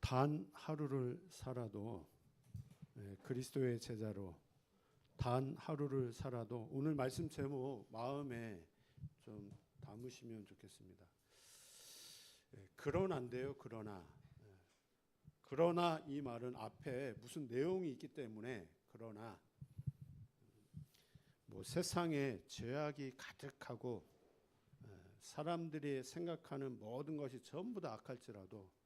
단 하루를 살아도 그리스도의 제자로 단 하루를 살아도 오늘 말씀 제목 마음에 좀 담으시면 좋겠습니다. 그러나인데요. 그러나 이 말은 앞에 무슨 내용이 있기 때문에 그러나 세상에 죄악이 가득하고 사람들이 생각하는 모든 것이 전부 다 악할지라도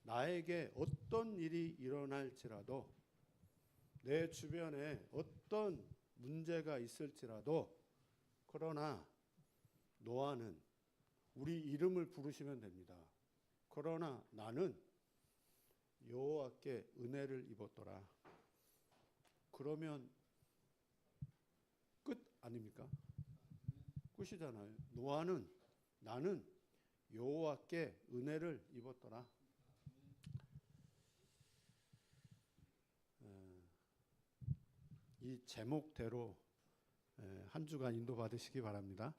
나에게 어떤 일이 일어날지라도 내 주변에 어떤 문제가 있을지라도 그러나 노아는 우리 이름을 부르시면 됩니다. 그러나 나는 여호와께 은혜를 입었더라. 그러면 끝 아닙니까? 끝이잖아요. 노아는 나는 여호와께 은혜를 입었더라. 이 제목대로 한 주간 인도받으시기 바랍니다.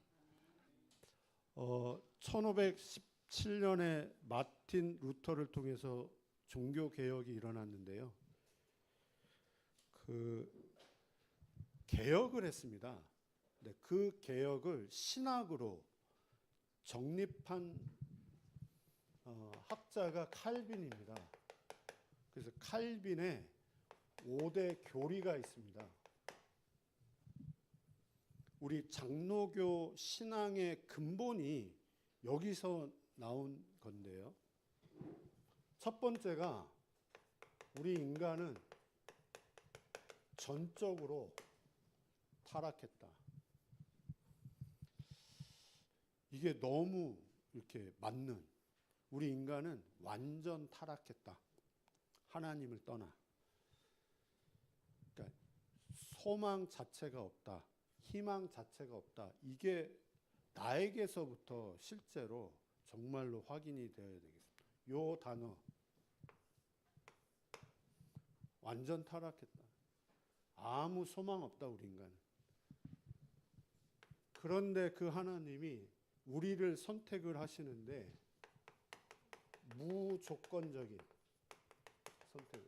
1517년에 마틴 루터를 통해서 종교개혁이 일어났는데요. 그 개혁을 했습니다. 그 개혁을 신학으로 정립한 학자가 칼빈입니다. 그래서 칼빈의 5대 교리가 있습니다. 우리 장로교 신앙의 근본이 여기서 나온 건데요. 첫 번째가 우리 인간은 전적으로 타락했다. 이게 너무 이렇게 맞는, 우리 인간은 완전 타락했다. 하나님을 떠나. 그러니까 소망 자체가 없다. 희망 자체가 없다. 이게 나에게서부터 실제로 정말로 확인이 되어야 되겠습니다. 요 단어. 완전 타락했다. 아무 소망 없다, 우리 인간은. 그런데 그 하나님이 우리를 선택을 하시는데 무조건적인 선택을.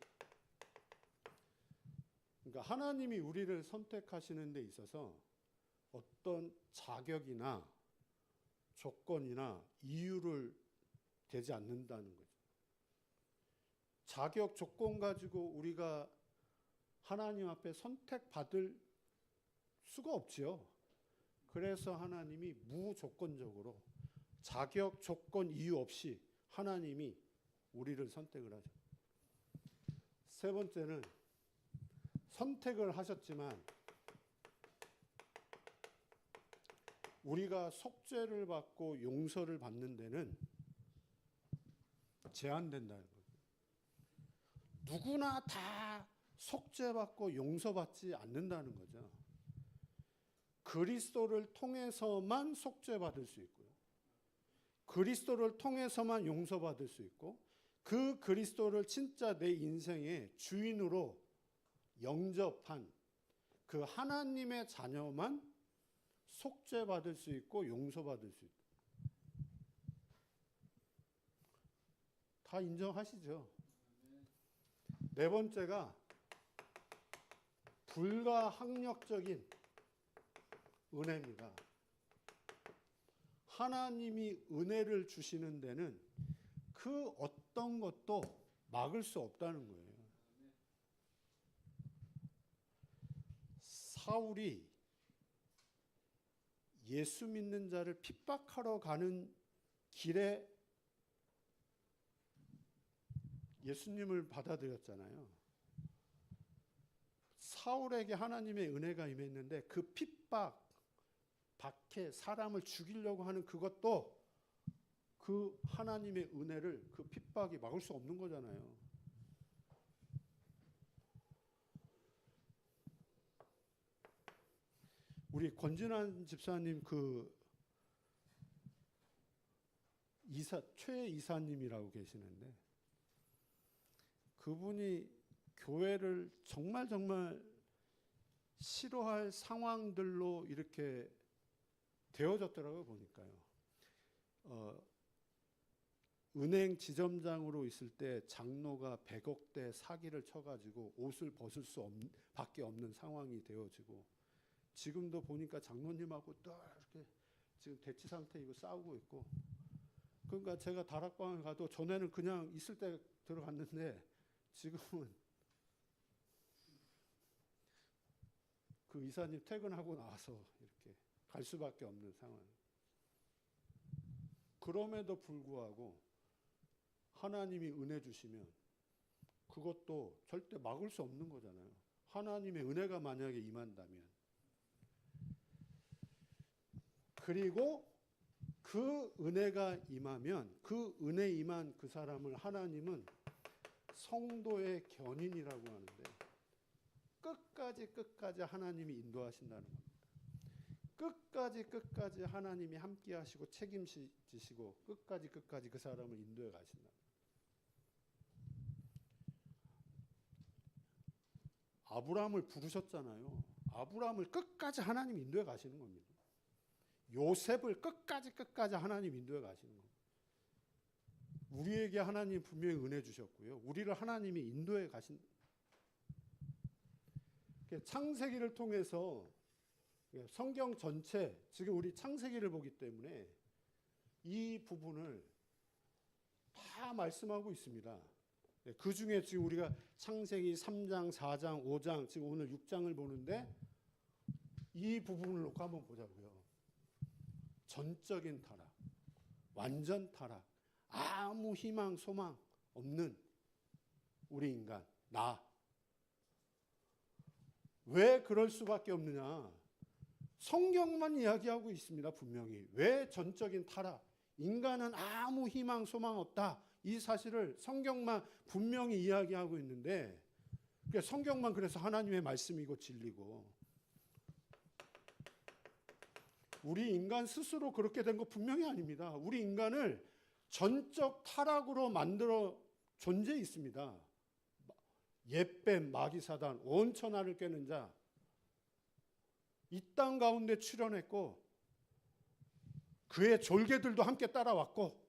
그러니까 하나님이 우리를 선택하시는 데 있어서 어떤 자격이나 조건이나 이유를 되지 않는다는 거죠. 자격, 조건 가지고 우리가 하나님 앞에 선택받을 수가 없지요. 그래서 하나님이 무조건적으로 자격, 조건, 이유 없이 하나님이 우리를 선택을 하죠. 세 번째는 선택을 하셨지만 우리가 속죄를 받고 용서를 받는 데는 제한된다는 거예요. 누구나 다 속죄받고 용서받지 않는다는 거죠. 그리스도를 통해서만 속죄받을 수 있고요. 그리스도를 통해서만 용서받을 수 있고 그 그리스도를 진짜 내 인생의 주인으로 영접한 그 하나님의 자녀만 속죄받을 수 있고 용서받을 수 있다. 다 인정하시죠? 네 번째가 불가항력적인 은혜입니다. 하나님이 은혜를 주시는 데는 그 어떤 것도 막을 수 없다는 거예요. 사울이 예수 믿는 자를 핍박하러 가는 길에 예수님을 받아들였잖아요. 사울에게 하나님의 은혜가 임했는데 그 핍박, 박해, 사람을 죽이려고 하는 그것도 그 하나님의 은혜를, 그 핍박이 막을 수 없는 거잖아요. 우리 권진환 집사님 최 이사님이라고 계시는데 그분이 교회를 정말 싫어할 상황들로 이렇게 되어졌더라고요, 보니까요. 은행 지점장으로 있을 때 장로가 100억대 사기를 쳐가지고 옷을 벗을 수 밖에 없는 상황이 되어지고, 지금도 보니까 장로님하고 또 이렇게 지금 대치 상태이고 싸우고 있고. 그러니까 제가 다락방에 가도 전에는 그냥 있을 때 들어갔는데 지금은 그 이사님 퇴근하고 나와서 이렇게 갈 수밖에 없는 상황. 그럼에도 불구하고 하나님이 은혜 주시면 그것도 절대 막을 수 없는 거잖아요. 하나님의 은혜가 만약에 임한다면. 그리고 그 은혜가 임하면 그 은혜 임한 그 사람을 하나님은 성도의 견인이라고 하는데, 끝까지 하나님이 인도하신다는 겁니다. 끝까지 하나님이 함께 하시고 책임지시고 끝까지 그 사람을 인도해 가신다. 아브라함을 부르셨잖아요. 아브라함을 끝까지 하나님 인도해 가시는 겁니다. 요셉을 끝까지 하나님 인도해 가시는 겁니다. 우리에게 하나님 분명히 은혜 주셨고요. 우리를 하나님이 인도해 가신. 창세기를 통해서 성경 전체, 지금 우리 창세기를 보기 때문에 이 부분을 다 말씀하고 있습니다. 그 중에 지금 우리가 창세기 3장, 4장, 5장, 지금 오늘 6장을 보는데 이 부분을 놓고 한번 보자고요. 전적인 타락, 완전 타락, 아무 희망, 소망 없는 우리 인간, 나. 왜 그럴 수밖에 없느냐? 성경만 이야기하고 있습니다. 분명히. 왜 전적인 타락, 인간은 아무 희망, 소망 없다. 이 사실을 성경만 분명히 이야기하고 있는데, 성경만 그래서 하나님의 말씀이고 진리고, 우리 인간 스스로 그렇게 된 거 분명히 아닙니다. 우리 인간을 전적 타락으로 만들어 존재 있습니다. 옛뱀, 마귀사단, 온 천하를 꿰는 자, 이 땅 가운데 출현했고 그의 졸개들도 함께 따라왔고,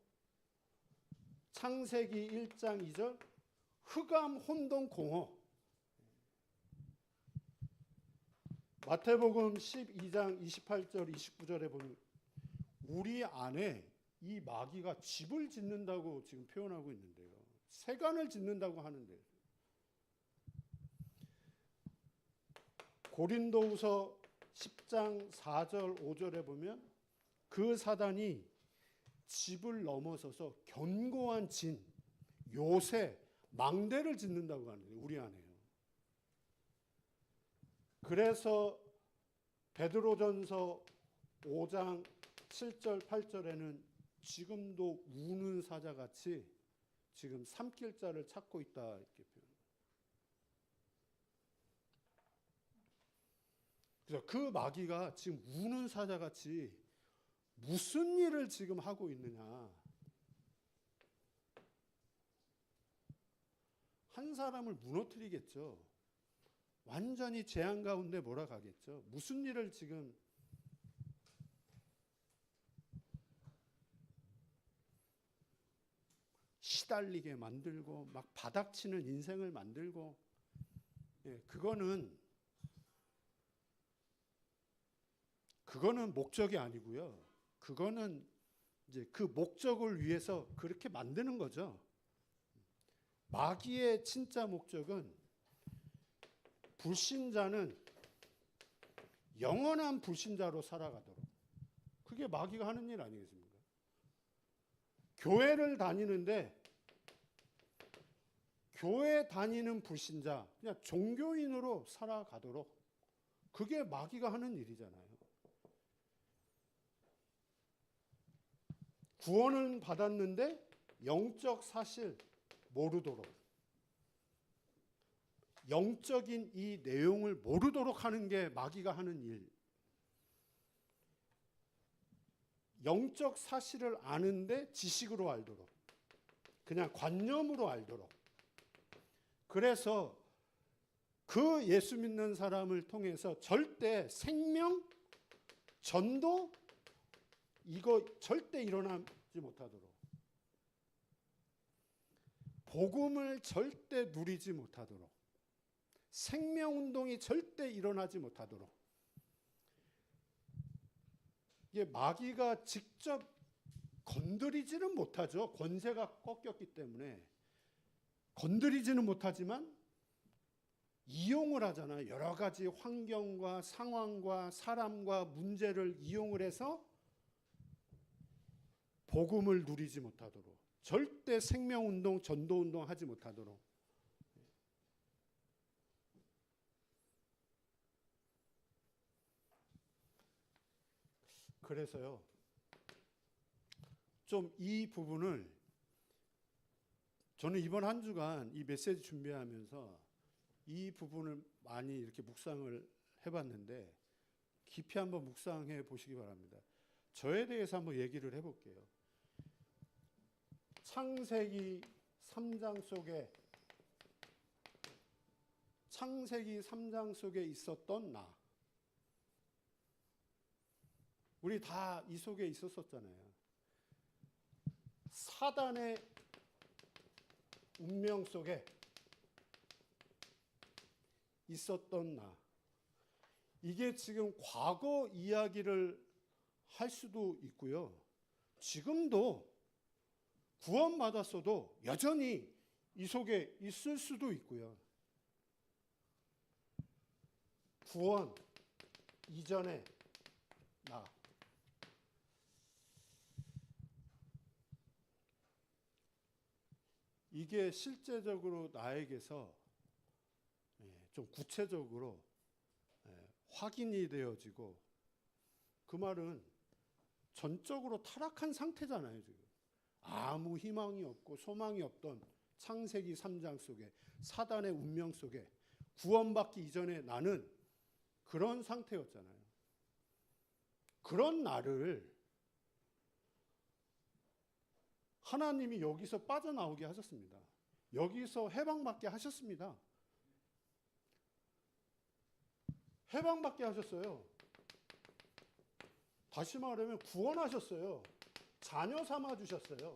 창세기 1장 2절 흑암 혼돈 공허, 마태복음 12장 28절 29절에 보면 우리 안에 이 마귀가 집을 짓는다고 지금 표현하고 있는데요. 세간을 짓는다고 하는데, 고린도후서 10장 4절 5절에 보면 그 사단이 집을 넘어서서 견고한 진, 요새, 망대를 짓는다고 하는데 우리 안에요. 그래서 베드로전서 5장 7절 8절에는 지금도 우는 사자같이 지금 삼킬 자를 찾고 있다 이렇게 표현합니다. 그래서 그 마귀가 지금 우는 사자같이 무슨 일을 지금 하고 있느냐? 한 사람을 무너뜨리겠죠. 완전히 재앙 가운데 몰아가겠죠. 무슨 일을 지금 시달리게 만들고 막 바닥치는 인생을 만들고, 그거는 목적이 아니고요. 그거는 이제 그 목적을 위해서 그렇게 만드는 거죠. 마귀의 진짜 목적은 불신자는 영원한 불신자로 살아가도록. 그게 마귀가 하는 일 아니겠습니까? 교회를 다니는데 교회 다니는 불신자, 그냥 종교인으로 살아가도록. 그게 마귀가 하는 일이잖아요. 구원을 받았는데 영적 사실 모르도록, 영적인 이 내용을 모르도록 하는 게 마귀가 하는 일. 영적 사실을 아는데 지식으로 알도록, 그냥 관념으로 알도록. 그래서 그 예수 믿는 사람을 통해서 절대 생명, 전도, 이거 절대 일어나지 못하도록. 복음을 절대 누리지 못하도록, 생명운동이 절대 일어나지 못하도록, 이게 마귀가 직접 건드리지는 못하죠. 권세가 꺾였기 때문에 건드리지는 못하지만 이용을 하잖아요. 여러 가지 환경과 상황과 사람과 문제를 이용을 해서 복음을 누리지 못하도록, 절대 생명운동, 전도운동 하지 못하도록. 그래서요, 좀 이 부분을 저는 이번 한 주간 이 메시지 준비하면서 이 부분을 많이 이렇게 묵상을 해봤는데 깊이 한번 묵상해 보시기 바랍니다. 저에 대해서 한번 얘기를 해볼게요. 창세기 3장 속에 있었던 나. 우리 다 이 속에 있었었잖아요. 사단의 운명 속에 있었던 나. 이게 지금 과거 이야기를 할 수도 있고요. 지금도 구원받았어도 여전히 이 속에 있을 수도 있고요. 구원 이전의 나. 이게 실제적으로 나에게서 좀 구체적으로 확인이 되어지고, 그 말은 전적으로 타락한 상태잖아요. 지금 아무 희망이 없고 소망이 없던 창세기 3장 속에, 사단의 운명 속에 구원받기 이전에 나는 그런 상태였잖아요. 그런 나를 하나님이 여기서 빠져나오게 하셨습니다. 여기서 해방받게 하셨습니다. 해방받게 하셨어요. 다시 말하면 구원하셨어요. 자녀 삼아 주셨어요.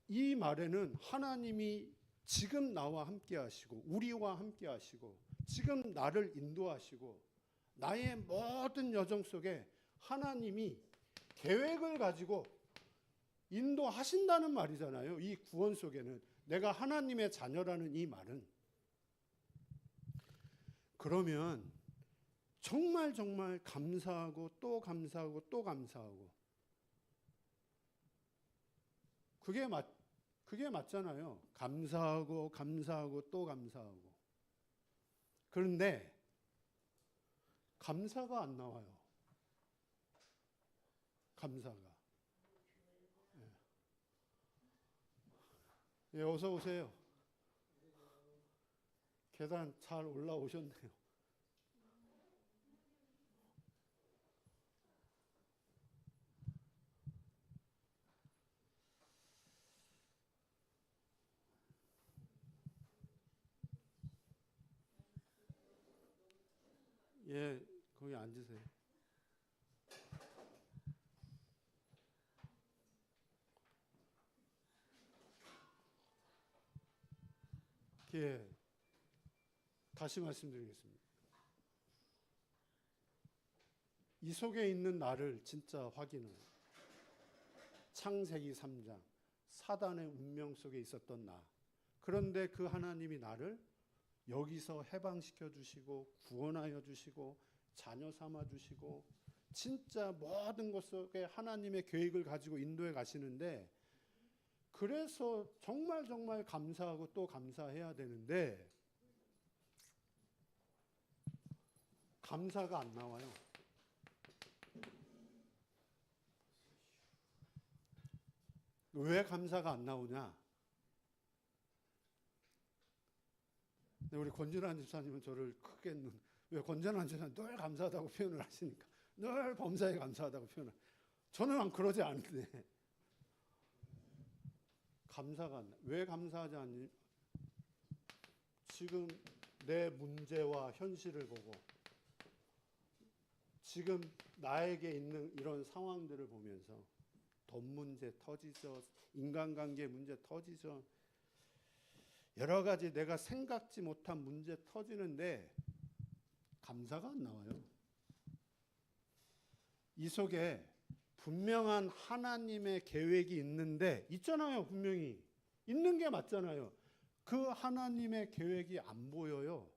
이 말에는 하나님이 지금 나와 함께 하시고 우리와 함께 하시고 지금 나를 인도하시고 나의 모든 여정 속에 하나님이 계획을 가지고 인도하신다는 말이잖아요. 이 구원 속에는 내가 하나님의 자녀라는 이 말은. 그러면 정말 정말 감사하고 또 감사하고 또 감사하고, 그게 맞잖아요. 감사하고 감사하고 또 감사하고. 그런데 감사가 안 나와요. 감사가. 예, 어서 오세요. 계단 잘 올라오셨네요. 예, 거기 앉으세요. 예, 다시 말씀드리겠습니다. 이 속에 있는 나를 진짜 확인을, 창세기 3장 사단의 운명 속에 있었던 나. 그런데 그 하나님이 나를 여기서 해방시켜 주시고 구원하여 주시고 자녀 삼아 주시고 진짜 모든 것 속에 하나님의 계획을 가지고 인도해 가시는데, 그래서 정말 정말 감사하고 또 감사해야 되는데 감사가 안 나와요. 왜 감사가 안 나오냐? 우리 권진환 집사님은 저를 크게 왜 권진환 집사님 늘 감사하다고 표현을 하시니까, 늘 범사에 감사하다고 표현을. 저는 그러지 않은데 감사가 안 나. 왜 감사하지 않니? 지금 내 문제와 현실을 보고 지금 나에게 있는 이런 상황들을 보면서 돈 문제 터지죠. 인간관계 문제 터지죠. 여러 가지 내가 생각지 못한 문제 터지는데 감사가 안 나와요. 이 속에 분명한 하나님의 계획이 있는데 있잖아요. 분명히 있는 게 맞잖아요. 그 하나님의 계획이 안 보여요.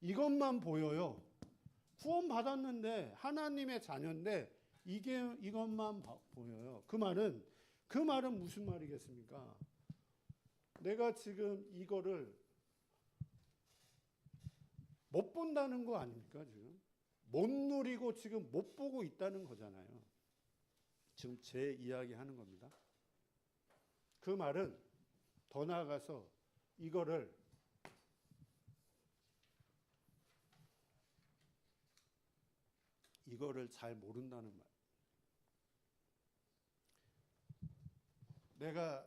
이것만 보여요. 구원 받았는데 하나님의 자녀인데 이것만 보여요. 그 말은 무슨 말이겠습니까? 내가 지금 이거를 못 본다는 거 아닙니까? 지금 못 누리고 지금 못 보고 있다는 거잖아요. 지금 제 이야기 하는 겁니다. 그 말은 더 나아가서 이거를 잘 모른다는 말. 내가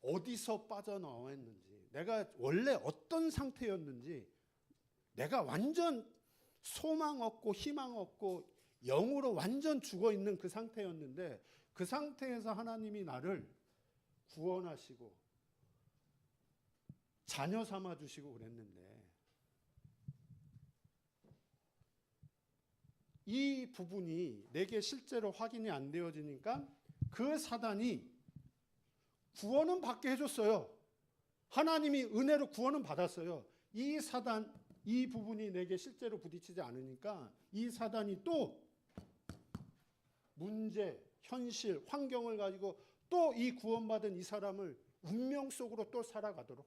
어디서 빠져나왔는지, 내가 원래 어떤 상태였는지, 내가 완전 소망 없고 희망 없고 영으로 완전 죽어 있는 그 상태였는데 그 상태에서 하나님이 나를 구원하시고 자녀 삼아 주시고 그랬는데 이 부분이 내게 실제로 확인이 안 되어지니까 그 사단이 구원은 받게 해줬어요. 하나님이 은혜로 구원은 받았어요. 이 부분이 내게 실제로 부딪히지 않으니까 이 사단이 또 문제, 현실, 환경을 가지고 또 이 구원받은 이 사람을 운명 속으로 또 살아가도록.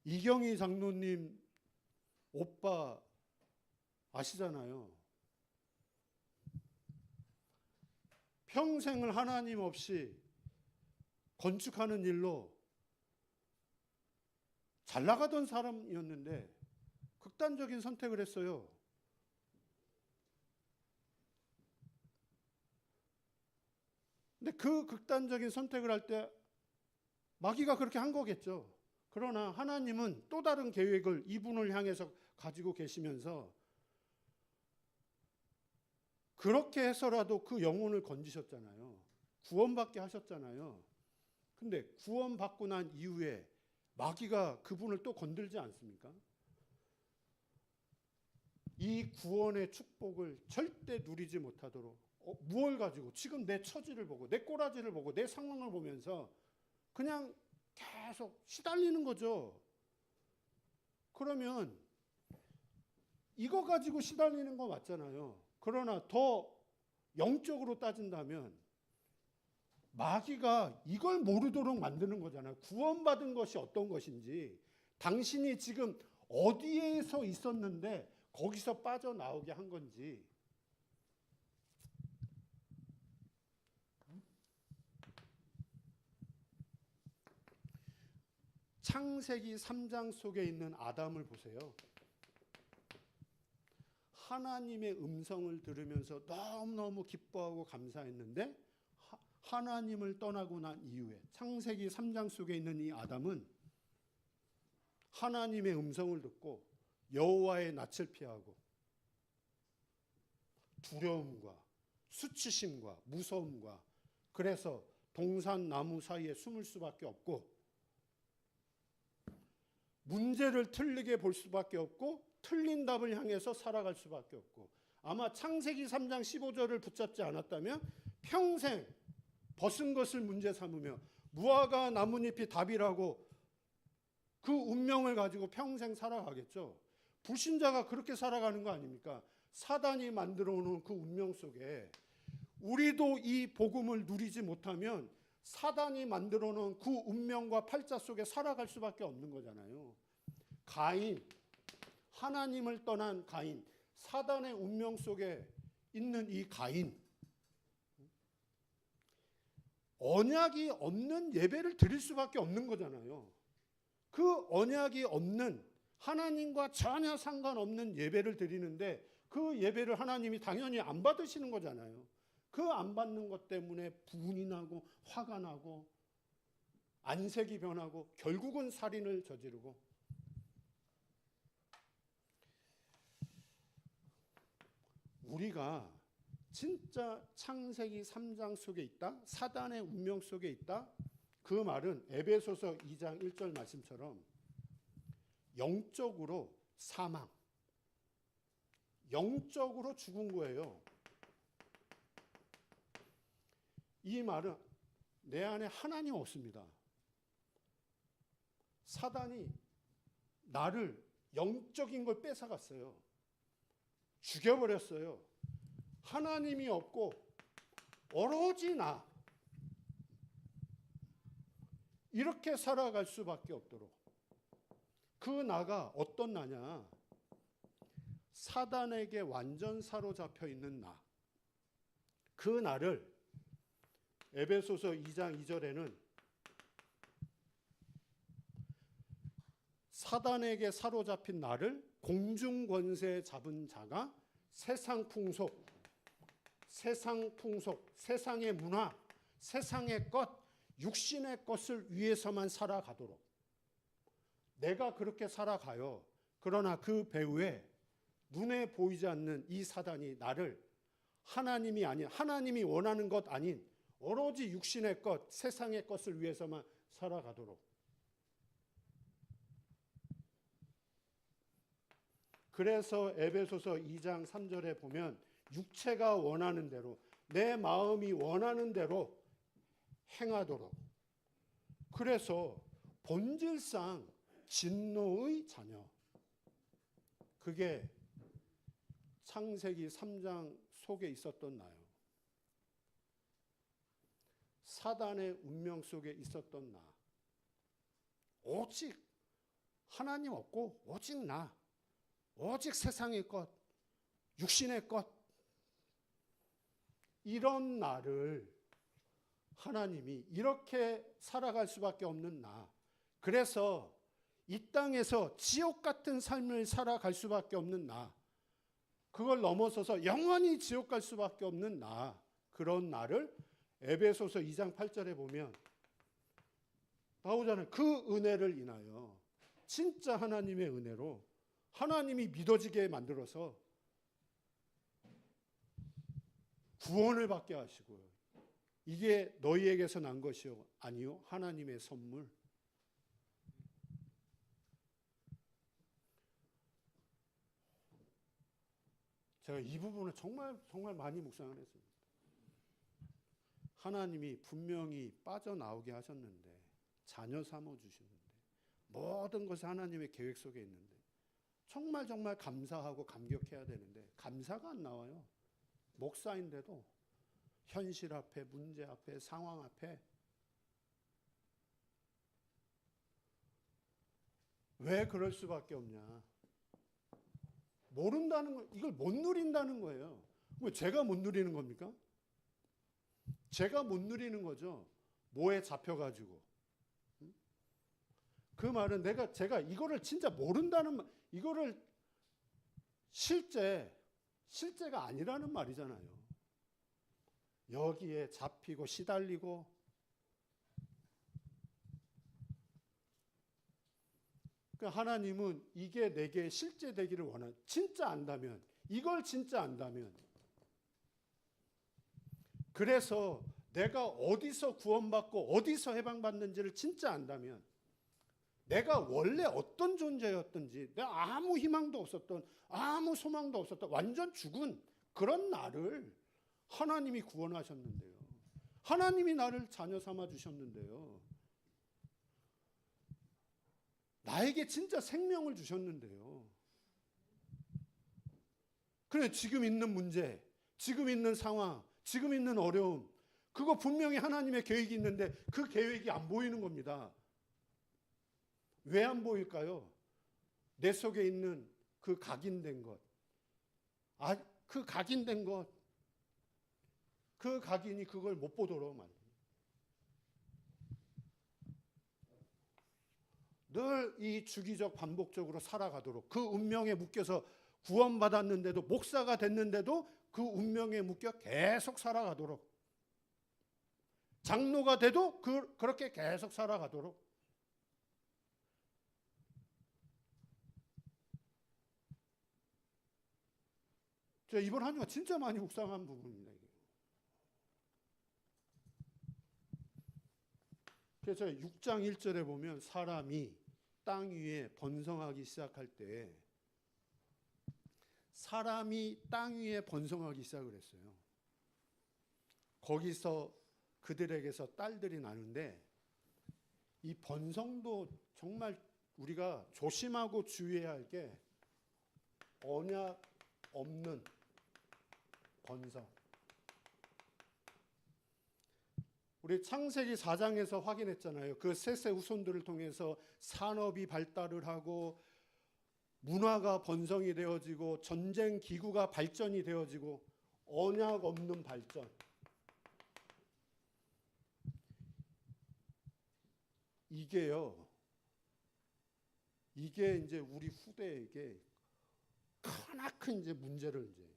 이경희 장로님 오빠 아시잖아요. 평생을 하나님 없이 건축하는 일로 잘 나가던 사람이었는데 극단적인 선택을 했어요. 근데 그 극단적인 선택을 할 때 마귀가 그렇게 한 거겠죠. 그러나 하나님은 또 다른 계획을 이분을 향해서 가지고 계시면서 그렇게 해서라도 그 영혼을 건지셨잖아요. 구원받게 하셨잖아요. 근데 구원받고 난 이후에 마귀가 그분을 또 건들지 않습니까? 이 구원의 축복을 절대 누리지 못하도록 무엇을 가지고 지금 내 처지를 보고 내 꼬라지를 보고 내 상황을 보면서 그냥 계속 시달리는 거죠. 그러면 이거 가지고 시달리는 거 맞잖아요. 그러나 더 영적으로 따진다면 마귀가 이걸 모르도록 만드는 거잖아요. 구원받은 것이 어떤 것인지, 당신이 지금 어디에서 있었는데 거기서 빠져나오게 한 건지. 창세기 3장 속에 있는 아담을 보세요. 하나님의 음성을 들으면서 너무너무 기뻐하고 감사했는데 하나님을 떠나고 난 이후에 창세기 3장 속에 있는 이 아담은 하나님의 음성을 듣고 여호와의 낯을 피하고 두려움과 수치심과 무서움과 그래서 동산 나무 사이에 숨을 수밖에 없고 문제를 틀리게 볼 수밖에 없고 틀린 답을 향해서 살아갈 수밖에 없고 아마 창세기 3장 15절을 붙잡지 않았다면 평생 벗은 것을 문제 삼으며 무화과 나뭇잎이 답이라고 그 운명을 가지고 평생 살아가겠죠. 불신자가 그렇게 살아가는 거 아닙니까? 사단이 만들어 놓은 그 운명 속에 우리도 이 복음을 누리지 못하면 사단이 만들어 놓은 그 운명과 팔자 속에 살아갈 수밖에 없는 거잖아요. 가인, 하나님을 떠난 가인, 사단의 운명 속에 있는 이 가인, 언약이 없는 예배를 드릴 수밖에 없는 거잖아요. 그 언약이 없는 하나님과 전혀 상관없는 예배를 드리는데 그 예배를 하나님이 당연히 안 받으시는 거잖아요. 그 안 받는 것 때문에 분이 나고 화가 나고 안색이 변하고 결국은 살인을 저지르고 우리가 진짜 창세기 3장 속에 있다, 사단의 운명 속에 있다, 그 말은 에베소서 2장 1절 말씀처럼 영적으로 사망, 영적으로 죽은 거예요. 이 말은 내 안에 하나님 없습니다. 사단이 나를 영적인 걸 뺏어갔어요. 죽여버렸어요. 하나님이 없고 오로지 나, 이렇게 살아갈 수밖에 없도록. 그 나가 어떤 나냐? 사단에게 완전 사로잡혀 있는 나. 그 나를 에베소서 2장 2절에는 사단에게 사로잡힌 나를 공중 권세 잡은 자가 세상 풍속, 세상의 문화, 세상의 것, 육신의 것을 위해서만 살아가도록. 내가 그렇게 살아가요. 그러나 그 배후에 눈에 보이지 않는 이 사단이 나를 하나님이 아닌, 하나님이 원하는 것 아닌 오로지 육신의 것, 세상의 것을 위해서만 살아가도록. 그래서 에베소서 2장 3절에 보면 육체가 원하는 대로, 내 마음이 원하는 대로 행하도록. 그래서 본질상 진노의 자녀. 그게 창세기 3장 속에 있었던 나요. 사단의 운명 속에 있었던 나. 오직 하나님 없고 오직 나. 오직 세상의 것, 육신의 것. 이런 나를 하나님이 이렇게 살아갈 수밖에 없는 나. 그래서 이 땅에서 지옥 같은 삶을 살아갈 수밖에 없는 나. 그걸 넘어서서 영원히 지옥 갈 수밖에 없는 나. 그런 나를 에베소서 2장 8절에 보면 나오잖아요. 그 은혜를 인하여, 진짜 하나님의 은혜로 하나님이 믿어지게 만들어서 구원을 받게 하시고요. 이게 너희에게서 난 것이요 아니요 하나님의 선물. 제가 이 부분을 정말 많이 묵상을 했습니다. 하나님이 분명히 빠져나오게 하셨는데, 자녀 삼아 주시는데, 모든 것이 하나님의 계획 속에 있는데 정말 감사하고 감격해야 되는데 감사가 안 나와요. 목사인데도 현실 앞에, 문제 앞에, 상황 앞에 왜 그럴 수밖에 없냐? 모른다는 거, 이걸 못 누린다는 거예요. 왜 제가 못 누리는 겁니까? 제가 못 누리는 거죠. 뭐에 잡혀가지고. 그 말은 제가 이거를 진짜 모른다는 말, 이거를 실제가 아니라는 말이잖아요. 여기에 잡히고 시달리고, 그러니까 하나님은 이게 내게 실제 되기를 원하는, 진짜 안다면, 이걸 진짜 안다면, 그래서 내가 어디서 구원받고 어디서 해방받는지를 진짜 안다면, 내가 원래 어떤 존재였던지, 내가 아무 희망도 없었던, 아무 소망도 없었던 완전 죽은 그런 나를 하나님이 구원하셨는데요. 하나님이 나를 자녀 삼아 주셨는데요. 나에게 진짜 생명을 주셨는데요. 그래, 지금 있는 문제, 지금 있는 상황, 지금 있는 어려움, 그거 분명히 하나님의 계획이 있는데 그 계획이 안 보이는 겁니다. 왜 안 보일까요? 내 속에 있는 그 각인된 것, 그 각인된 것, 그 각인이 그걸 못 보도록 만듭니다. 늘 이 주기적 반복적으로 살아가도록, 그 운명에 묶여서 구원받았는데도, 목사가 됐는데도 그 운명에 묶여 계속 살아가도록, 장로가 돼도 그렇게 계속 살아가도록. 제가 이번 한 주간 진짜 많이 묵상한 부분입니다. 이게. 그래서 6장 1절에 보면 사람이 땅 위에 번성하기 시작할 때 사람이 땅 위에 번성하기 시작을 했어요. 거기서 그들에게서 딸들이 나는데 이 번성도 정말 우리가 조심하고 주의해야 할 게 언약 없는 번성. 우리 창세기 4장에서 확인했잖아요. 그 셋의 후손들을 통해서 산업이 발달을 하고 문화가 번성이 되어지고 전쟁 기구가 발전이 되어지고 언약 없는 발전. 이게 이제 우리 후대에게 크나큰 이제 문제를 이제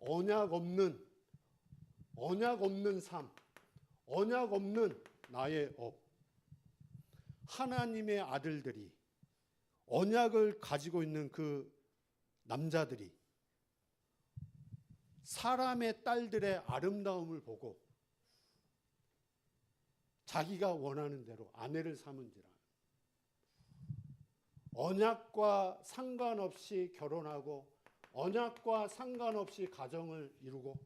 언약 없는 삶, 언약 없는 나의 업. 하나님의 아들들이 언약을 가지고 있는 그 남자들이 사람의 딸들의 아름다움을 보고 자기가 원하는 대로 아내를 삼은지라 언약과 상관없이 결혼하고 언약과 상관없이 가정을 이루고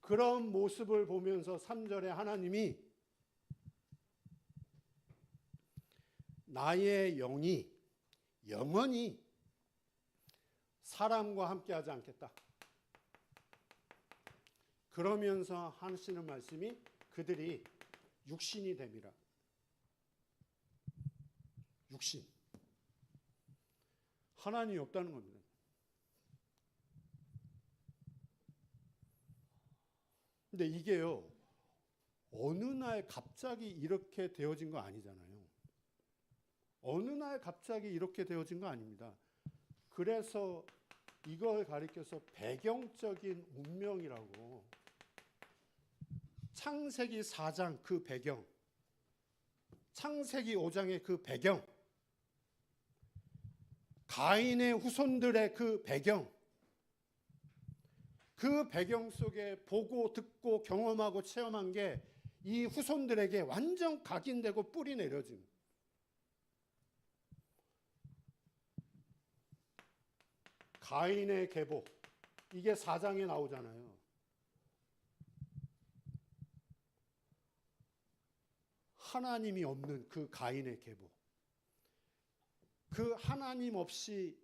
그런 모습을 보면서 3절에 하나님이 나의 영이 영원히 사람과 함께하지 않겠다. 그러면서 하시는 말씀이 그들이 육신이 됨이라. 육신. 하나님이 없다는 겁니다. 근데 이게요, 어느 날 갑자기 이렇게 되어진 거 아니잖아요. 어느 날 갑자기 이렇게 되어진 거 아닙니다. 그래서 이걸 가리켜서 배경적인 운명이라고 창세기 4장 그 배경, 창세기 5장의 그 배경, 가인의 후손들의 그 배경 속에 보고 듣고 경험하고 체험한 게 이 후손들에게 완전 각인되고 뿌리 내려진 가인의 계보, 이게 4장에 나오잖아요. 하나님이 없는 그 가인의 계보, 그 하나님 없이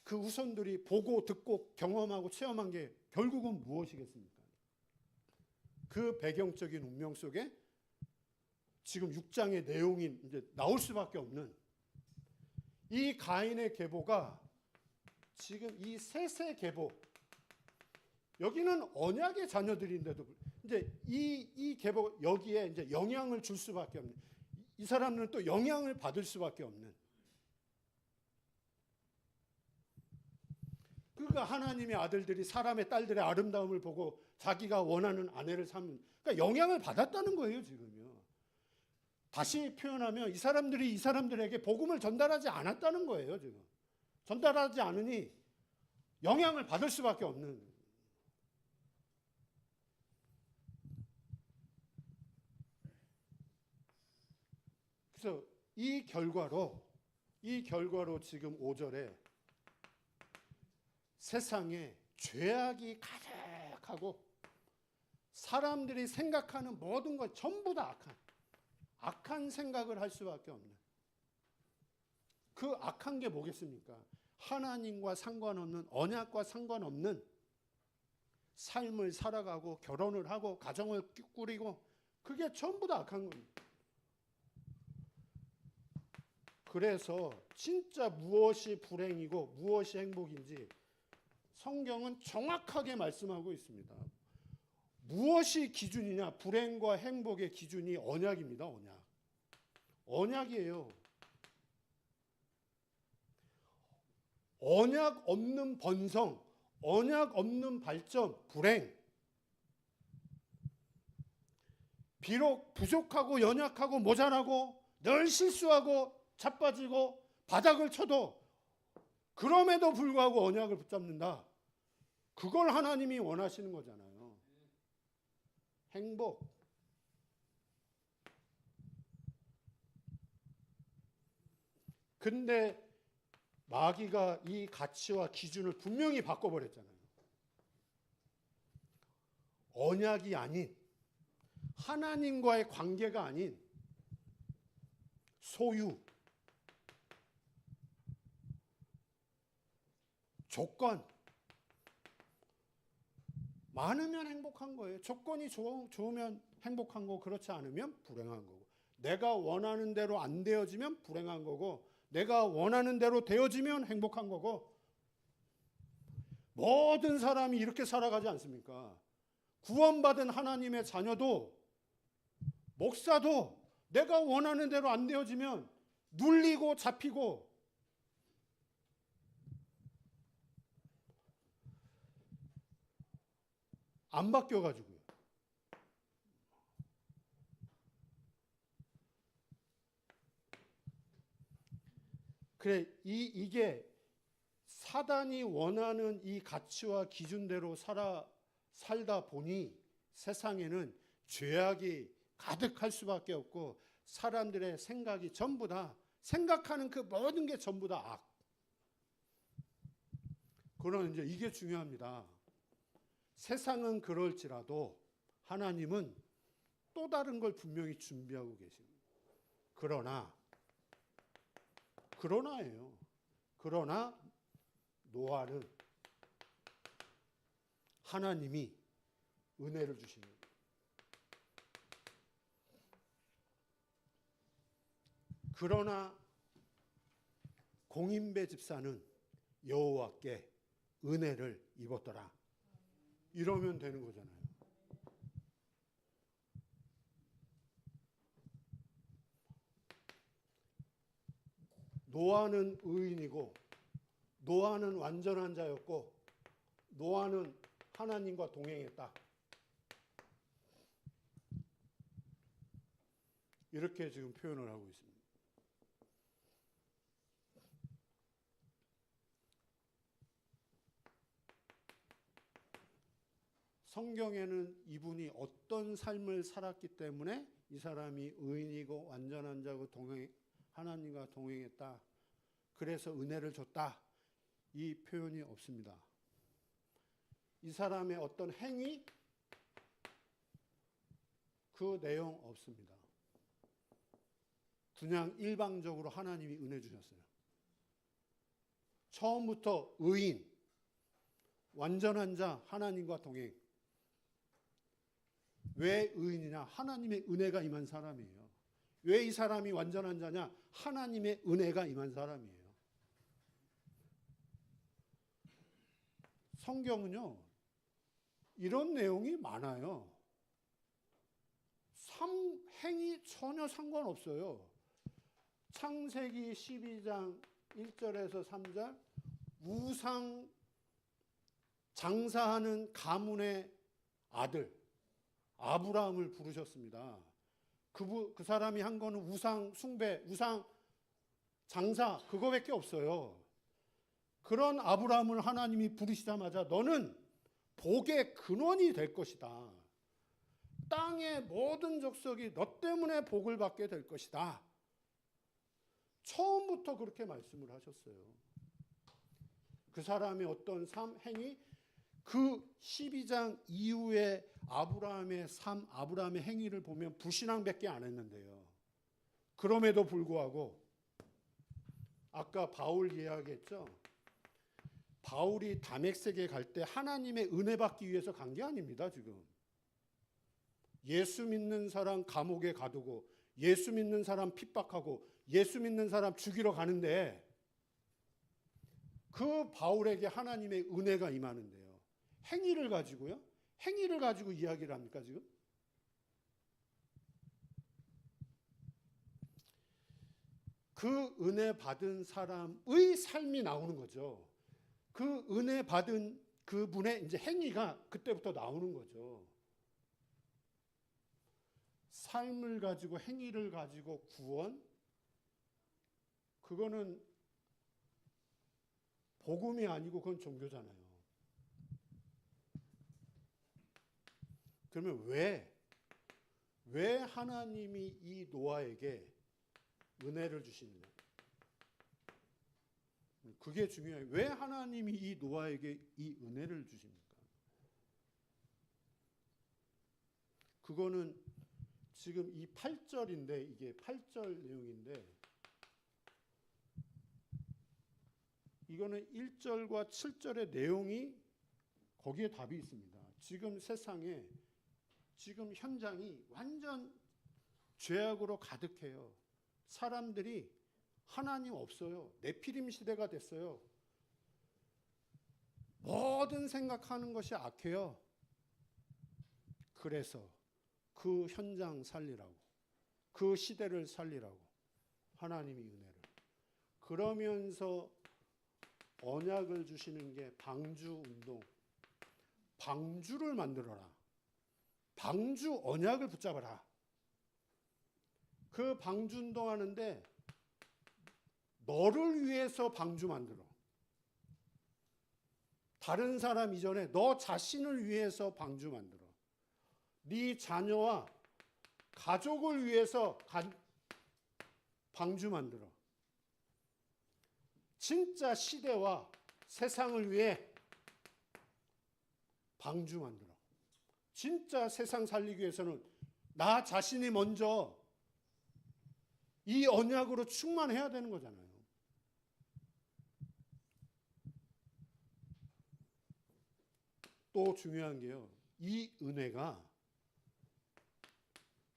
그 후손들이 보고 듣고 경험하고 체험한 게 결국은 무엇이겠습니까? 그 배경적인 운명 속에 지금 6장의 내용이 이제 나올 수밖에 없는 이 가인의 계보가 지금 이 셋의 계보, 여기는 언약의 자녀들인데도 이제 이 계보 여기에 이제 영향을 줄 수밖에 없는, 이 사람들은 또 영향을 받을 수밖에 없는. 그러니까 하나님의 아들들이 사람의 딸들의 아름다움을 보고 자기가 원하는 아내를 삼는, 그러니까 영향을 받았다는 거예요 지금요. 다시 표현하면 이 사람들이 이 사람들에게 복음을 전달하지 않았다는 거예요 지금. 전달하지 않으니 영향을 받을 수밖에 없는. 그래서 이 결과로 지금 5절에 세상에 죄악이 가득하고 사람들이 생각하는 모든 것 전부 다 악한 생각을 할 수밖에 없는, 그 악한 게 뭐겠습니까? 하나님과 상관없는, 언약과 상관없는 삶을 살아가고 결혼을 하고 가정을 꾸리고, 그게 전부 다 악한 겁니다. 그래서 진짜 무엇이 불행이고 무엇이 행복인지 성경은 정확하게 말씀하고 있습니다. 무엇이 기준이냐? 불행과 행복의 기준이 언약입니다. 언약이에요. 언약 없는 번성, 언약 없는 발전, 불행. 비록 부족하고 연약하고 모자라고 늘 실수하고 자빠지고 바닥을 쳐도 그럼에도 불구하고 언약을 붙잡는다. 그걸 하나님이 원하시는 거잖아요. 행복. 근데 마귀가 이 가치와 기준을 분명히 바꿔버렸잖아요. 언약이 아닌, 하나님과의 관계가 아닌 소유, 조건, 많으면 행복한 거예요. 조건이 좋으면 행복한 거고, 그렇지 않으면 불행한 거고, 내가 원하는 대로 안 되어지면 불행한 거고, 내가 원하는 대로 되어지면 행복한 거고, 모든 사람이 이렇게 살아가지 않습니까? 구원받은 하나님의 자녀도, 목사도 내가 원하는 대로 안 되어지면 눌리고 잡히고, 안 바뀌어가지고요. 그래, 이게 사단이 원하는 이 가치와 기준대로 살다 보니 세상에는 죄악이 가득할 수밖에 없고, 사람들의 생각이 전부 다, 생각하는 그 모든 게 전부 다 악. 그러나 이제 이게 중요합니다. 세상은 그럴지라도 하나님은 또 다른 걸 분명히 준비하고 계십니다. 그러나 노아는 하나님이 은혜를 주십니다. 그러나 공인배 집사는 여호와께 은혜를 입었더라. 이러면 되는 거잖아요. 노아는 의인이고, 노아는 완전한 자였고, 노아는 하나님과 동행했다. 이렇게 지금 표현을 하고 있습니다. 성경에는 이분이 어떤 삶을 살았기 때문에 이 사람이 의인이고 완전한 자고 하나님과 동행했다, 그래서 은혜를 줬다, 이 표현이 없습니다. 이 사람의 어떤 행위, 그 내용 없습니다. 그냥 일방적으로 하나님이 은혜 주셨어요. 처음부터 의인, 완전한 자, 하나님과 동행. 왜 의인이냐? 하나님의 은혜가 임한 사람이에요. 왜 이 사람이 완전한 자냐? 하나님의 은혜가 임한 사람이에요. 성경은요, 이런 내용이 많아요. 행위 전혀 상관없어요. 창세기 12장 1절에서 3절, 우상 장사하는 가문의 아들 아브라함을 부르셨습니다. 그 사람이 한 거는 우상 숭배, 우상 장사, 그거밖에 없어요. 그런 아브라함을 하나님이 부르시자마자 너는 복의 근원이 될 것이다. 땅의 모든 족속이 너 때문에 복을 받게 될 것이다. 처음부터 그렇게 말씀을 하셨어요. 그 사람의 어떤 행위, 그 12장 이후에 아브라함의 삶, 아브라함의 행위를 보면 불신앙밖에 안 했는데요. 그럼에도 불구하고 아까 바울 이야기했죠. 바울이 다메섹에 갈 때 하나님의 은혜 받기 위해서 간 게 아닙니다, 지금. 예수 믿는 사람 감옥에 가두고, 예수 믿는 사람 핍박하고, 예수 믿는 사람 죽이러 가는데, 그 바울에게 하나님의 은혜가 임하는데요. 행위를 가지고요? 행위를 가지고 이야기를 합니까, 지금? 그 은혜 받은 사람의 삶이 나오는 거죠. 그 은혜 받은 그분의 이제 행위가 그때부터 나오는 거죠. 삶을 가지고, 행위를 가지고 구원? 그거는 복음이 아니고 그건 종교잖아요. 그러면 왜 하나님이 이 노아에게 은혜를 주시느냐? 그게 중요해요. 왜 하나님이 이 노아에게 이 은혜를 주십니까? 그거는 지금 이 8절인데, 이게 8절 내용인데, 이거는 1절과 7절의 내용이 거기에 답이 있습니다. 지금 세상에 지금 현장이 완전 죄악으로 가득해요. 사람들이 하나님 없어요. 네피림 시대가 됐어요. 모든 생각하는 것이 악해요. 그래서 그 현장 살리라고, 그 시대를 살리라고 하나님이 은혜를. 그러면서 언약을 주시는 게 방주 운동. 방주를 만들어라. 방주 언약을 붙잡아라. 그 방주 운동하는데 너를 위해서 방주 만들어. 다른 사람 이전에 너 자신을 위해서 방주 만들어. 네 자녀와 가족을 위해서 방주 만들어. 진짜 시대와 세상을 위해 방주 만들어. 진짜 세상 살리기 위해서는 나 자신이 먼저 이 언약으로 충만해야 되는 거잖아요. 또 중요한 게요. 이 은혜가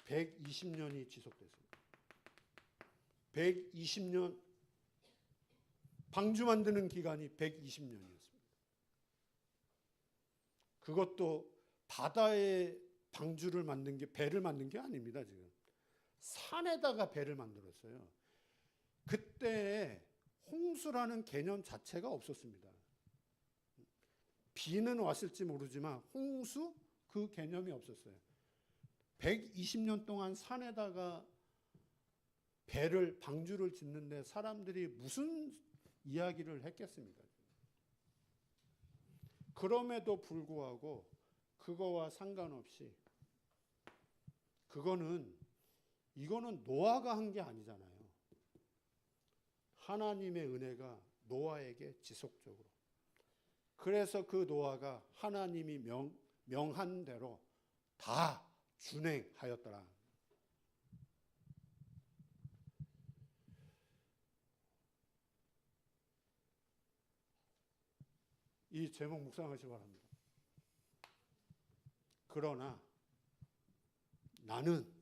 120년이 지속됐습니다. 120년 방주 만드는 기간이 120년이었습니다. 그것도 바다에 방주를 만든 게, 배를 만든 게 아닙니다. 지금 산에다가 배를 만들었어요. 그때 홍수라는 개념 자체가 없었습니다. 비는 왔을지 모르지만 홍수 그 개념이 없었어요. 120년 동안 산에다가 방주를 짓는데 사람들이 무슨 이야기를 했겠습니까? 그럼에도 불구하고 그거와 상관없이 이거는 노아가 한 게 아니잖아요. 하나님의 은혜가 노아에게 지속적으로. 그래서 그 노아가 하나님이 명한 대로 다 준행하였더라. 이 제목 묵상하시기 바랍니다. 그러나 나는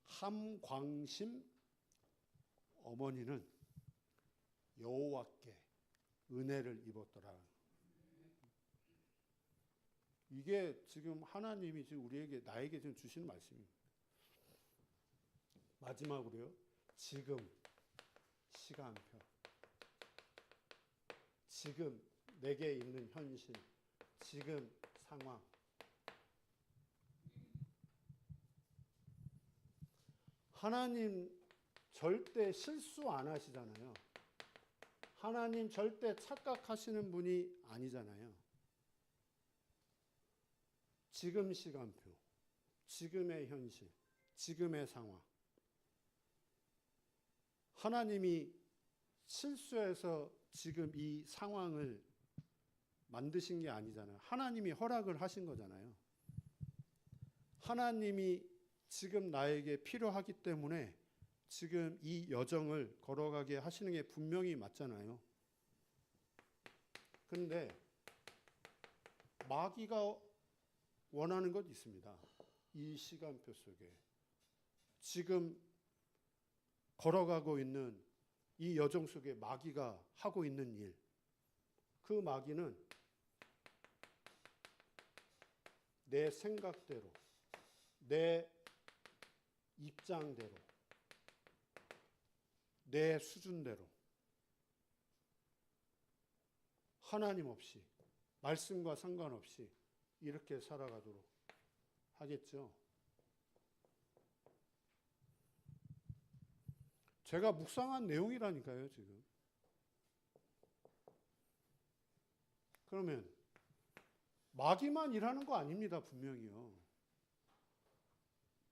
함광심 어머니는 여호와께 은혜를 입었더라. 이게 지금 하나님이 지금 나에게 지금 주시는 말씀입니다. 마지막으로요. 지금 시간표. 지금 내게 있는 현실. 지금 상황. 하나님 절대 실수 안 하시잖아요. 하나님 절대 착각하시는 분이 아니잖아요. 지금 시간표, 지금의 현실, 지금의 상황. 하나님이 실수해서 지금 이 상황을 만드신 게 아니잖아요. 하나님이 허락을 하신 거잖아요. 하나님이 지금 나에게 필요하기 때문에 지금 이 여정을 걸어가게 하시는 게 분명히 맞잖아요. 그런데 마귀가 원하는 것 있습니다. 이 시간표 속에 지금 걸어가고 있는 이 여정 속에 마귀가 하고 있는 일, 그 마귀는 내 생각대로, 내 입장대로, 내 수준대로 하나님 없이, 말씀과 상관없이 이렇게 살아가도록 하겠죠. 제가 묵상한 내용이라니까요, 지금. 그러면 마귀만 일하는 거 아닙니다, 분명히요.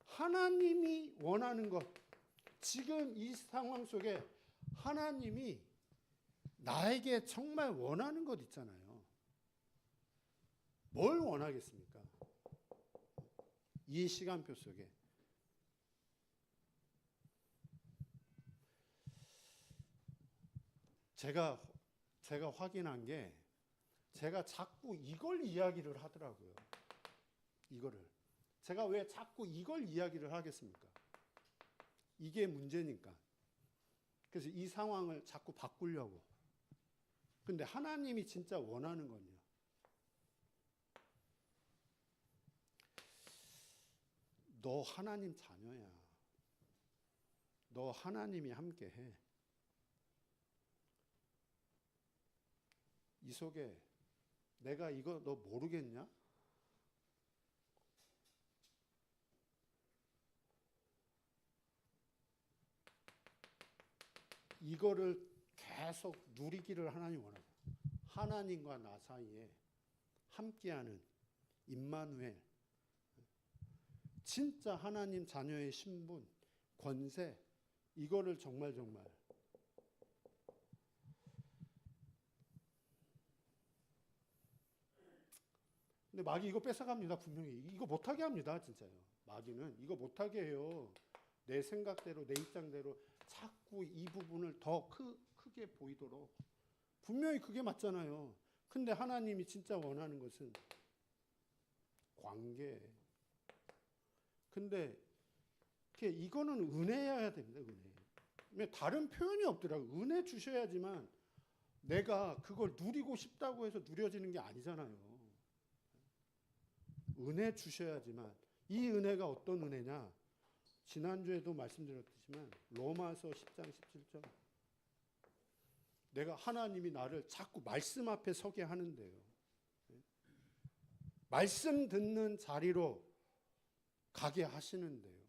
하나님이 원하는 것, 지금 이 상황 속에 하나님이 나에게 정말 원하는 것 있잖아요. 뭘 원하겠습니까? 이 시간표 속에. 제가 확인한 게 제가 자꾸 이걸 이야기를 하더라고요. 이거를. 제가 왜 자꾸 이걸 이야기를 하겠습니까? 이게 문제니까. 그래서 이 상황을 자꾸 바꾸려고. 근데 하나님이 진짜 원하는 건요. 너 하나님 자녀야. 너 하나님이 함께 해. 이 속에 내가 이거 너 모르겠냐? 이거를 계속 누리기를 하나님 원하고, 하나님과 나 사이에 함께하는 임마누엘, 진짜 하나님 자녀의 신분, 권세, 이거를 정말 근데 마귀 이거 뺏어갑니다. 분명히 이거 못하게 합니다. 진짜요. 마귀는 이거 못하게 해요. 내 생각대로, 내 입장대로 자꾸 이 부분을 더 크게 보이도록. 분명히 그게 맞잖아요. 근데 하나님이 진짜 원하는 것은 관계. 근데 이거는 은혜여야 됩니다. 은혜. 다른 표현이 없더라고요. 은혜 주셔야지만 내가 그걸 누리고 싶다고 해서 누려지는 게 아니잖아요. 은혜 주셔야지만. 이 은혜가 어떤 은혜냐? 지난주에도 말씀드렸지만 로마서 10장 17절. 내가 하나님이 나를 자꾸 말씀 앞에 서게 하는데요. 말씀 듣는 자리로 가게 하시는데요.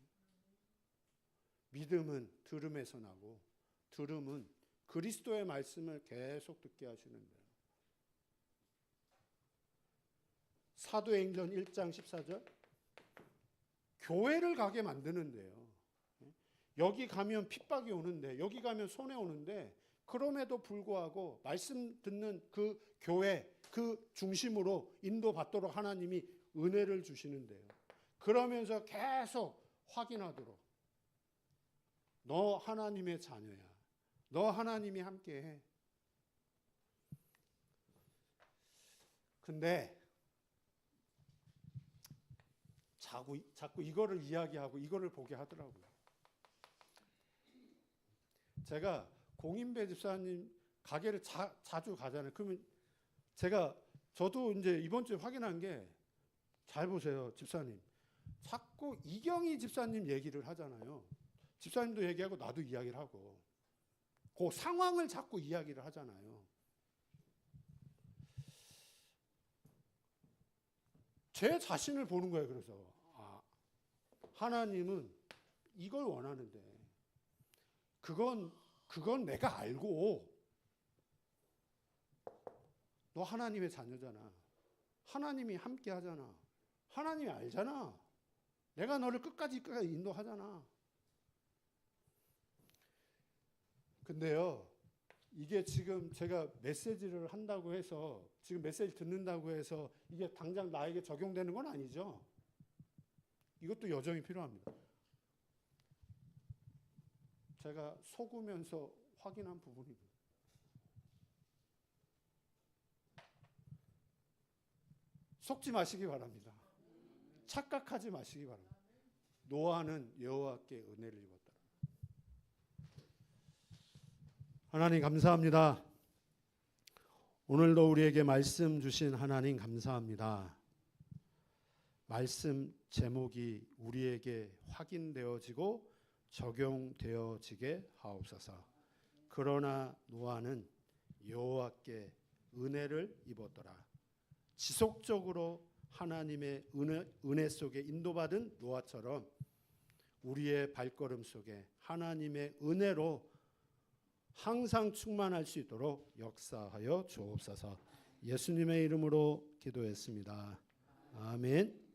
믿음은 들음에서 나고 들음은 그리스도의 말씀을 계속 듣게 하시는데요. 사도행전 1장 14절. 교회를 가게 만드는데요. 여기 가면 핍박이 오는데, 여기 가면 손해 오는데, 그럼에도 불구하고 말씀 듣는 그 교회, 그 중심으로 인도받도록 하나님이 은혜를 주시는데요. 그러면서 계속 확인하도록. 너 하나님의 자녀야. 너 하나님이 함께해. 근데 자꾸 이거를 이야기하고 이거를 보게 하더라고요. 제가 공인배 집사님 가게를 자주 가잖아요. 그러면 저도 이제 이번 주에 확인한 게, 잘 보세요, 집사님. 자꾸 이경희 집사님 얘기를 하잖아요. 집사님도 얘기하고 나도 이야기를 하고, 그 상황을 자꾸 이야기를 하잖아요. 제 자신을 보는 거예요. 그래서 하나님은 이걸 원하는데, 그건 내가 알고, 너 하나님의 자녀잖아. 하나님이 함께 하잖아. 하나님이 알잖아. 내가 너를 끝까지 인도하잖아. 근데요, 이게 지금 제가 메시지를 한다고 해서, 지금 메시지 듣는다고 해서 이게 당장 나에게 적용되는 건 아니죠. 이것도 여정이 필요합니다. 제가 속으면서 확인한 부분입니다. 속지 마시기 바랍니다. 착각하지 마시기 바랍니다. 노아는 여호와께 은혜를 입었다. 하나님 감사합니다. 오늘도 우리에게 말씀 주신 하나님 감사합니다. 말씀 제목이 우리에게 확인되어지고 적용되어지게 하옵소서. 그러나 노아는 여호와께 은혜를 입었더라. 지속적으로 하나님의 은혜 속에 인도받은 노아처럼 우리의 발걸음 속에 하나님의 은혜로 항상 충만할 수 있도록 역사하여 주옵소서. 예수님의 이름으로 기도했습니다. 아멘.